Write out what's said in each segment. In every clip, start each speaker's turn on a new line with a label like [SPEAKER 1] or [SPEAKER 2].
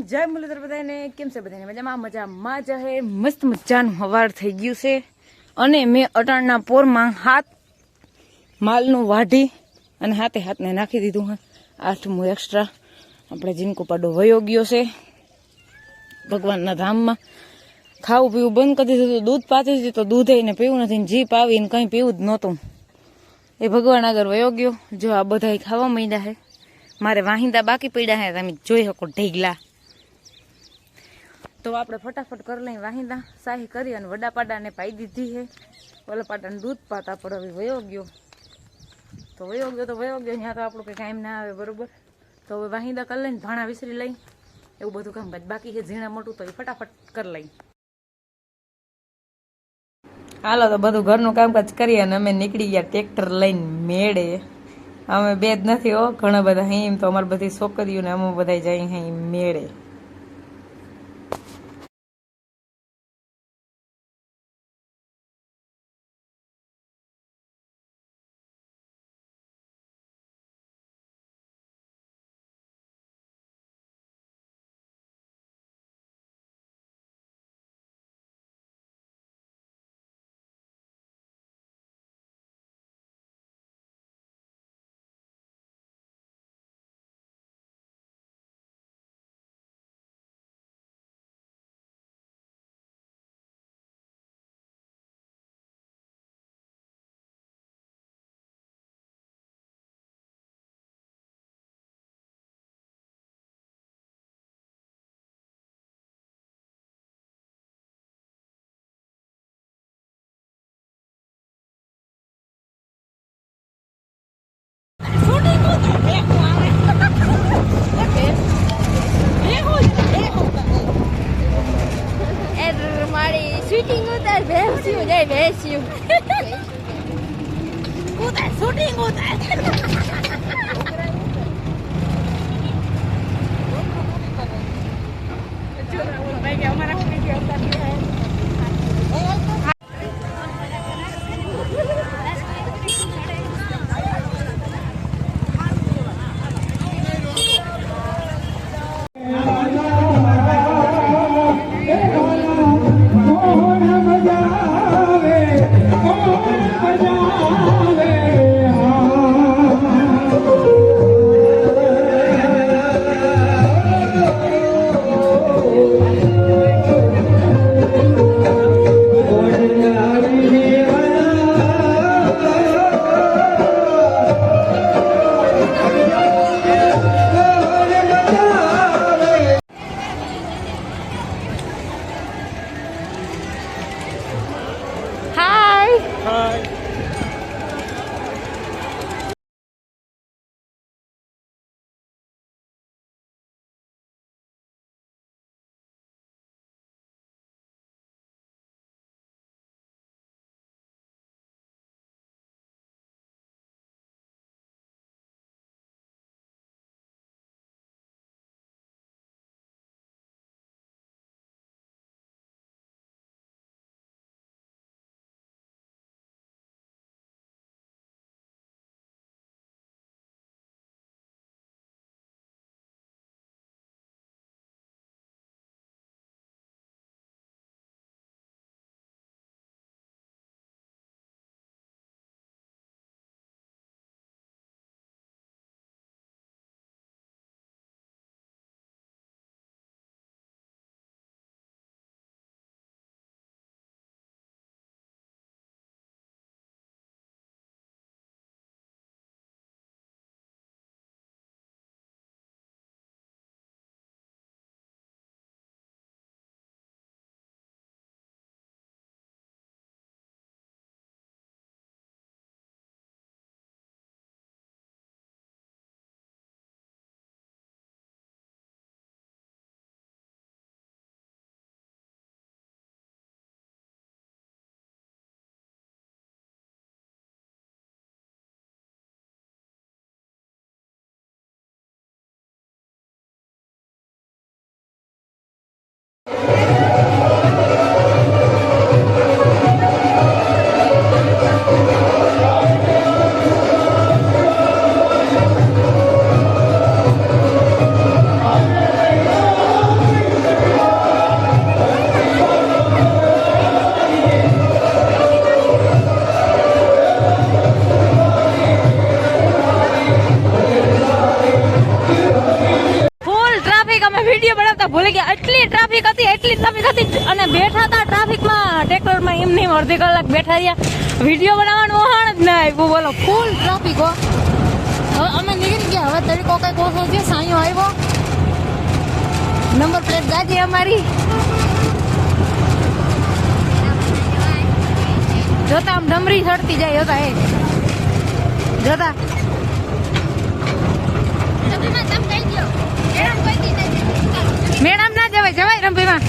[SPEAKER 1] જય મુરલીધર બધાને કેમ છે બધાને મજામાં જ હે મસ્ત મજાનું હવાર થઈ ગયું છે અને મેં અટાણના પોરમાં હાથ માલનું વાઢી અને હાથને નાખી દીધું હે 8મું એક્સ્ટ્રા આપણે જીનકો પાડો વયો ગયો છે ભગવાનના ધામમાં ખાવું પીવું બંધ કરી દીધું દૂધ પાતી હતી તો દૂધ એને પીવું નથી જી પાવીને કંઈ પીવું જ નહોતું એ ભગવાન આગળ વયો ગયો જો આ બધા ખાવા માંડ્યા હે મારે વાહિંદા બાકી પડ્યા હે તમે જોઈ શકો ઢેગલા તો આપણે ફટાફટ કરી લઈ વાહિંદા સાહી કરી અને વડાપાડાને પાઈ દીધી છે ઓલા પાડાને દૂધ પાતા પણ હવે વયો ગયો ત્યાં તો આપણું કંઈ કામ ના આવે બરોબર તો હવે વાહિંદા કરી લઈને ભાણા વિસરી લઈ એવું બધું કામ બાકી છે ઝીણા મોટું તો એ ફટાફટ કરી લઈ હાલો તો બધું ઘરનું કામકાજ કરીએ અને અમે નીકળી ગયા ટ્રેક્ટર લઈને મેળે અમે બે જ નથી હો ઘણા બધા અહીં તો અમારી બધી છોકરીઓને અમે બધા જઈ અહીં મેળે
[SPEAKER 2] શૂટિંગ ઉતાર ભેંસ્યું જાય ભેંસ્યું ઉતાર શૂટિંગ ઉતાર
[SPEAKER 1] તો ભૂલી ગયા, એટલી ટ્રાફિક હતી અને બેઠા હતા ટ્રાફિકમાં ટ્રેક્ટરમાં એમની અડધી કલાક બેઠા રહ્યા, વિડીયો બનાવવાનું વહાણ જ ના આવ્યું. બોલો, ફૂલ ટ્રાફિક હો. હવે અમે નીકળી ગયા, હવે તરીકો કઈક ઓછો છે, સાંયો આવ્યો, નંબર પ્લેટ ગાડી અમારી. જોતા આમ ડમરી ચડતી જાય, જોતા એ જોતા મેડમ ના જવાય રંભીમાં,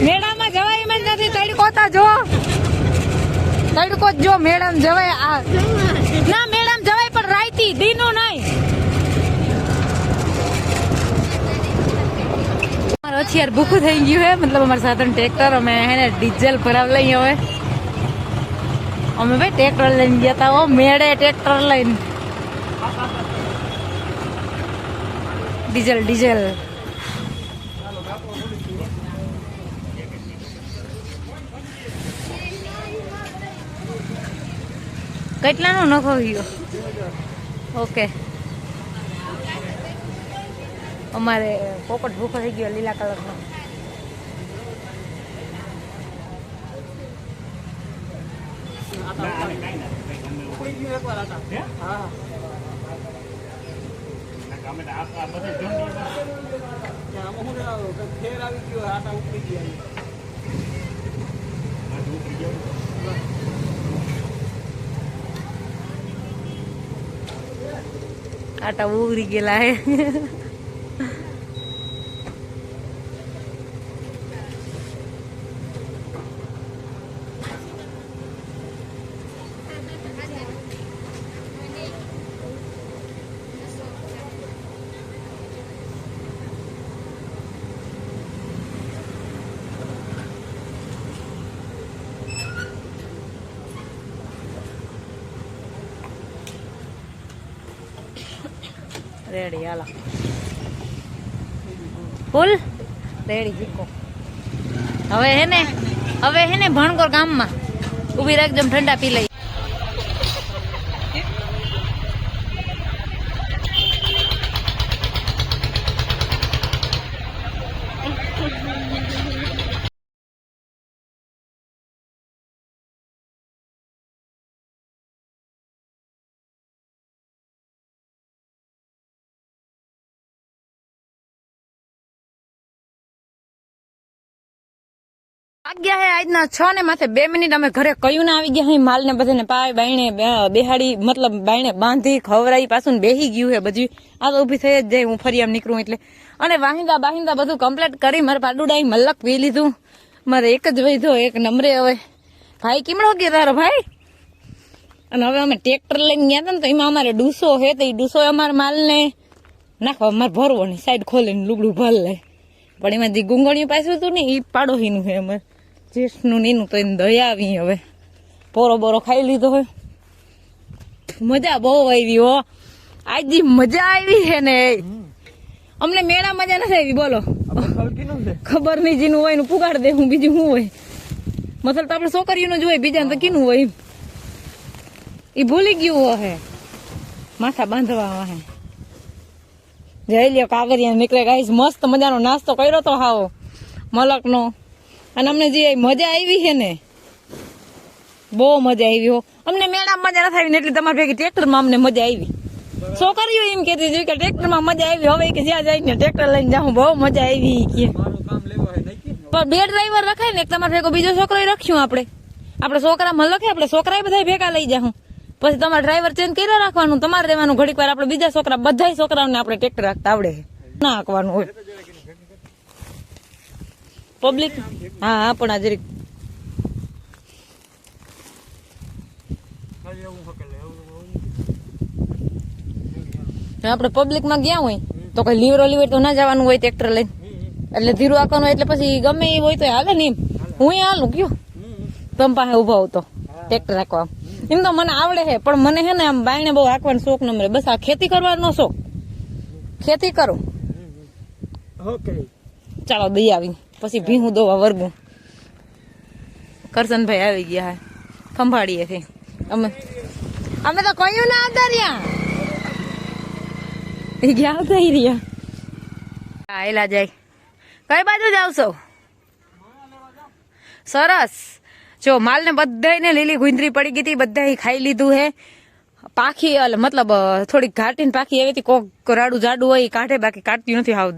[SPEAKER 1] મેળામાં જવાય એમ જ નથી. તડકોતા જો, તડકો જો, મેડમ જવાય. આ ના મેડમ જવાય પણ રાઈતી દીનું નહીં. અત્યારે ભૂખું થઈ ગયું હે, મતલબ અમારું સાધન ટ્રેક્ટર, અમે એને ડીઝલ ભરાવ લઈ. હવે અમે ભાઈ ટ્રેક્ટર લઈને ગયા હતા, મેળે ટ્રેક્ટર લઈને ડીઝલ કેટલાનો નફો ગયો? ઓકે, અમારે પોપટ ભૂખો થઈ ગયો લીલા કલરનો. આટા ઉગરી ગયેલા હે. રેડી હાલો, ફૂલ રેડી જીકો. હવે હે ને ભણકોર ગામમાં ઉભી રાખજો, ઠંડા પી લઈ. વાગ્યા હે આજના 6 ને માથે 2 મિનિટ. અમે ઘરે કયું ના આવી ગયા. માલ ને બધાને પાય બાયણે બેહાડી, મતલબ બાયણે બાંધી ખવડાવી, પાછું બેહી ગયું હે બધું. આ તો ઉભી થઈ જ જાય, હું ફરી આમ નીકળું એટલે. અને વાહિંદા બધું કમ્પ્લીટ કરી મારે પાડુડાઈ મલક પી લીધું. મારે એક જ વૈધો, એક નંબરે. હવે ભાઈ કેમડો ગયો તારો ભાઈ? અને હવે અમે ટ્રેક્ટર લઈને ગયા હતા ને, તો એમાં અમારે ડૂસો હે, તો એ ડૂસો અમારા માલને નાખવા અમારે ભરવો નહીં, સાઈડ ખોલીને લુગડું ભર લે. પણ એમાં જે ગુંગળિયું પાછું હતું ને એ પાડોશીનું છે અમારે જેઠનું નીનું, તો એને દયા આવી. હવે પોરો ખાઈ લીધો હોય, મજા બહુ આવી હો. આજ મજા આવી છે ને, અમને મેળા મજા નથી આવી. બોલો, ખબર નહીં, જેનું હોય એનું પુગાડ દે, હું બીજું શું હોય. મતલબ તો આપણે છોકરીઓનું જ હોય, બીજા તો કીનું હોય એ ભૂલી ગયું હે. માથા બાંધવા હે. જઈ લ્યો કાગરિયા નીકળે. ગાઈસ મસ્ત મજાનો નાસ્તો કર્યો તો હાવ મલકનો. અને અમને જે મજા આવી છે ને, બહુ મજા આવી હો. અમને મેળામાં મજા નથી આવી ને, એટલે તમારી ભેગી ટ્રેક્ટરમાં અમને મજા આવી. છોકરીઓ એમ કહેતી હતી કે ટ્રેક્ટરમાં મજા આવી. હવે કે જ્યાં જઈને ટ્રેક્ટર લઈને જાઉં, બહુ મજા આવી કે. પણ 2 ડ્રાઈવર રખાય ને, એક તમારે ભેગો બીજો છોકરો રાખ્યું. આપણે છોકરા મલકે, આપણે છોકરા બધા ભેગા લઈ જાઉં. પછી તમારે ડ્રાઈવર ચેન્જ કરી રાખવાનું, તમારે રહેવાનું. ઘડીક વાર આપણે બીજા છોકરા, બધા છોકરાઓને આપણે ટ્રેક્ટર રાખતા આવડે ના હાંકવાનું હોય. પબ્લિક હા પણ આ જરીક આપણે પબ્લિકમાં ગયા હોય તો કઈ લીવર તો ના જવાનું હોય ટ્રેક્ટર લઈને, એટલે ધીરું આંકવાનું. એટલે પછી ગમે એ હોય તો હાલે ને. એમ હું હાલું કયો તમ પાસે ઉભા હોતો ટ્રેક્ટર રાખવા. એમ તો મને આવડે છે, પણ મને છે ને આમ બાયણે બહુ હાંકવાનો શોખ ન મળે. બસ આ ખેતી કરવાનો શોખ, ખેતી કરું. ચાલો દઈ આવી, પછી ભીહું દોવા વર્ગું. કરશનભાઈ આવી ગયા હે, ખંભાળીએ થી. અમે તો કયું ના આદર્યા એ ગયા થઈ રહ્યા આયલા જાય કઈ બાજુ જાવ છો સરસ જો માલ ને બધાને લીલી ગુંદરી પડી ગઈ હતી બધા ખાઈ લીધું હે પાખી મતલબ થોડીક ઘાટીને પાખી એવી કોક રાડું જાડું હોય કાઢે બાકી કાઢતી નથી હાવ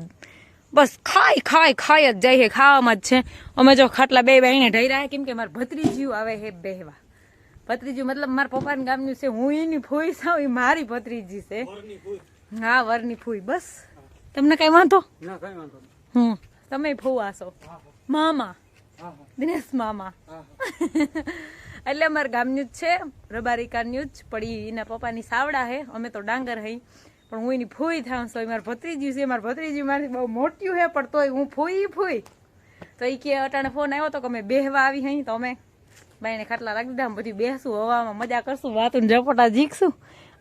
[SPEAKER 1] બસ ખાઈ જ જાય છે ખાવામાં જ છે અમે જો ખાટલા બે બેહીને ઢઈ રહ્યા કેમ કે મારા ભત્રીજીયું આવે હે બેહવા ભત્રીજી મતલબ મારા પપ્પાના ગામનું છે હું એની ફૂઈ છું એ મારી ભત્રીજી છે હા વરની ફૂઈ બસ તમને કઈ વાંધો તમે ફૂવા છો મામા દિનેશ મામા એટલે અમારા ગામનું જ છે રબારિકાનું જ પડી એના પપ્પાની સાવડા હે અમે તો ડાંગર હઈ પણ હું એની ફૂઈ થાઉં છું મારા ભત્રીજી છે મારા ભત્રીજી મારી બહુ મોટી હે પણ તોય હું ફૂઈ તો એ કે અટાણે ફોન આવ્યો તો કે અમે બેહવા આવી હઈ તો અમે બાઈને ખાટલા રાખી દીધા બધી બેસું હવામાં મજા કરશું વાતું ઝપટા જીકશું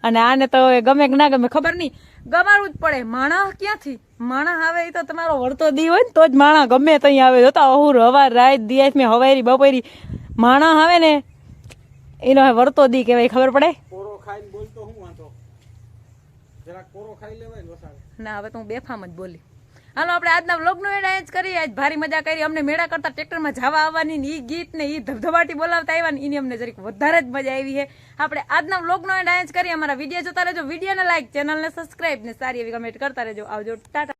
[SPEAKER 1] અને આને તો ગમે કે ના ગમે ખબર નહીં ગમાડવું જ પડે માણસ ક્યાંથી માણસ આવે એ તો તમારો વળતો દી હોય ને તો જ માણસ ગમે ત્યાં આવે જોતા અહુર હવાર રાત દિયાસ મેં હવારી બપોરી માણસ આવે ને એનો વળતો દી કહેવાય ખબર પડે ના હવે તો હું બેફામ જ બોલી હાલો આપણે આજના વ્લોગનું એડ જ કરીએ આજ ભારી મજા કરી અમને મેળા કરતા ટ્રેક્ટરમાં જવા આવવાની ને ઈ ગીત ને ઈ ધબધબાટી બોલાવતા આવ્યા ને એની અમને જરીક વધારે જ મજા આવી છે આપણે આજના વ્લોગનો એડ જ કરીએ અમારા વિડીયો જોતા રહેજો વિડીયોને લાઈક ચેનલને સબસ્ક્રાઇબ ને સારી એવી કમેન્ટ કરતા રહેજો આવજો ટાટા